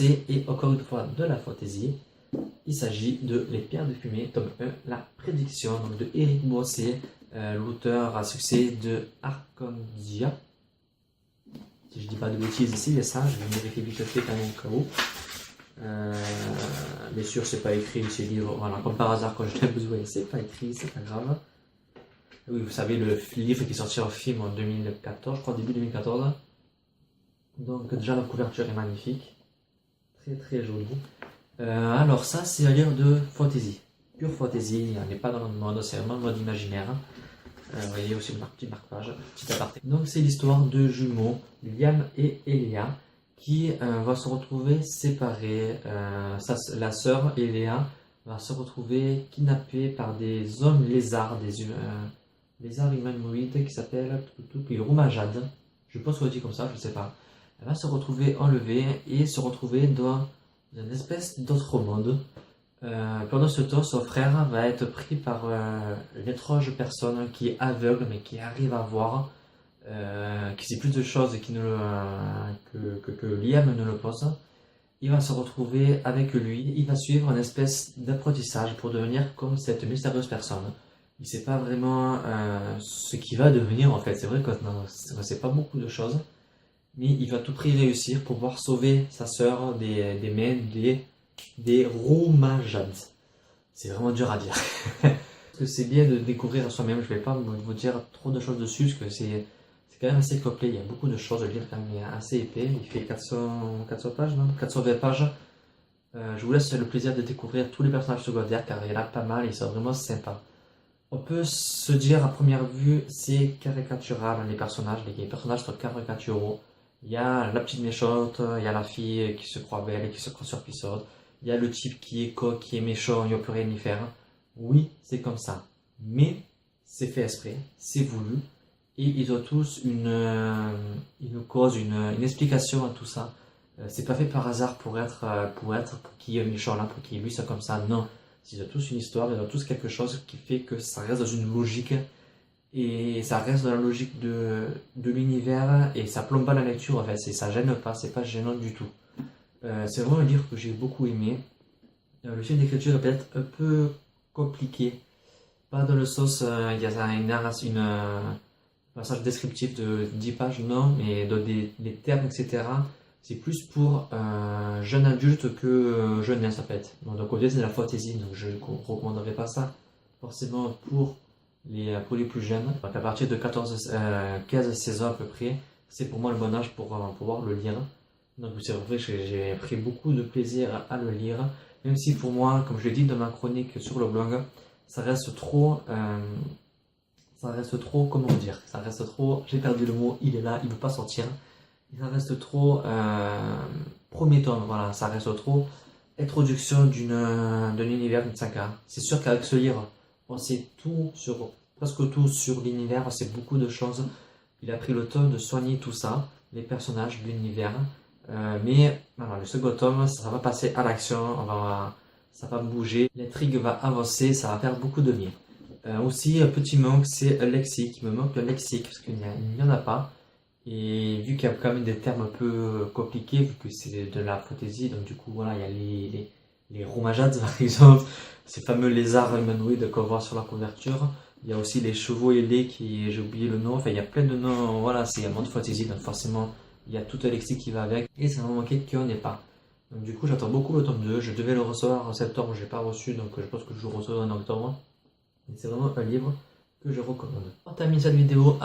Et encore une fois de la fantaisie. Il s'agit de Les Pierres de Fumée, tome 1, la prédiction donc de Éric Boissier, l'auteur à succès de Arcondia. Si je dis pas de bêtises ici, il y a ça, je vais vérifier vite fait quand même au cas où. Bien sûr, c'est pas écrit ces livres, voilà, comme par hasard quand je l'ai besoin, c'est pas écrit, c'est pas grave. Oui, vous savez, le livre qui est sorti en film en 2014, je crois début 2014. Donc déjà la couverture est magnifique. Très joli. Alors ça c'est un livre de fantasy, pure fantasy, on n'est pas dans le mode, c'est vraiment le mode imaginaire. Vous voyez aussi le petit marque-page, petit aparté. Donc c'est l'histoire de jumeaux, Liam et Elia, qui vont se retrouver séparés. La sœur Elia va se retrouver kidnappée par des hommes lézards, des lézards humanoïdes qui s'appellent les Roumajades. Je pense qu'on dit comme ça, je sais pas. Elle va se retrouver enlevée et se retrouver dans une espèce d'autre monde. Pendant ce temps, son frère va être pris par une étrange personne qui est aveugle mais qui arrive à voir, qui sait plus de choses que Liam ne le pense. Il va se retrouver avec lui, il va suivre une espèce d'apprentissage pour devenir comme cette mystérieuse personne. Il ne sait pas vraiment ce qu'il va devenir en fait, c'est vrai qu'on ne sait pas beaucoup de choses. Mais il va tout prix réussir pour pouvoir sauver sa sœur des mains des Roumajades. C'est vraiment dur à dire. Parce que c'est bien de découvrir soi-même, je ne vais pas vous dire trop de choses dessus, parce que c'est quand même assez complet, il y a beaucoup de choses, le livre quand même est assez épais, il fait 400 pages, non 420 pages. Je vous laisse le plaisir de découvrir tous les personnages secondaires, car il y en a pas mal, ils sont vraiment sympas. On peut se dire à première vue, c'est caricatural, les personnages sont caricaturaux. Il y a la petite méchante, il y a la fille qui se croit belle et qui se croit surpuissante. Il y a le type qui est coq, qui est méchant, il n'y a plus rien à y faire. Oui, c'est comme ça. Mais c'est fait exprès, c'est voulu. Et ils ont tous une cause, une explication à tout ça. C'est pas fait par hasard pour qui est méchant là, pour qui lui soit comme ça. Non, ils ont tous une histoire, ils ont tous quelque chose qui fait que ça reste dans une logique. Et ça reste dans la logique de l'univers et ça plombe pas la lecture en fait, ça gêne pas, c'est pas gênant du tout. C'est vraiment un livre que j'ai beaucoup aimé. Le style d'écriture est peut-être un peu compliqué, pas dans le sens il y a un passage descriptif de 10 pages, non, mais dans les termes, etc. C'est plus pour jeune adulte que jeunesse en fait. Bon, donc au début c'est de la fantasy, donc je ne recommanderais pas ça forcément pour les plus jeunes. Donc à partir de 15-16 ans à peu près, c'est pour moi le bon âge pour pouvoir le lire. Donc c'est vrai que j'ai pris beaucoup de plaisir à le lire, même si pour moi, comme je l'ai dit dans ma chronique sur le blog, ça reste trop, comment dire, ça reste trop, j'ai perdu le mot, il est là, il ne veut pas sortir, ça reste trop promettant, voilà, ça reste trop introduction d'un univers, d'une saga. C'est sûr qu'avec ce livre, on sait presque tout sur l'univers, on sait beaucoup de choses. Il a pris le temps de soigner tout ça, les personnages, l'univers. Mais voilà, le second tome, ça va passer à l'action, ça va bouger, l'intrigue va avancer, ça va faire beaucoup de bien. Aussi, un petit manque, c'est un lexique. Il me manque le lexique, parce qu'il n'y en a pas. Et vu qu'il y a quand même des termes un peu compliqués, vu que c'est de la fantaisie, donc du coup, voilà, il y a les Roumajades, par exemple, ces fameux lézards humanoïdes qu'on voit sur la couverture. Il y a aussi les chevaux ailés qui, j'ai oublié le nom, enfin, il y a plein de noms, voilà, c'est un monde fantasy, donc forcément, il y a tout un lexique qui va avec, et ça m'a manqué qu'il n'y en ait pas. Donc du coup, j'attends beaucoup le tome 2, je devais le recevoir en septembre, je l'ai pas reçu, donc je pense que je le recevrai en octobre. C'est vraiment un livre que je recommande. On termine cette vidéo.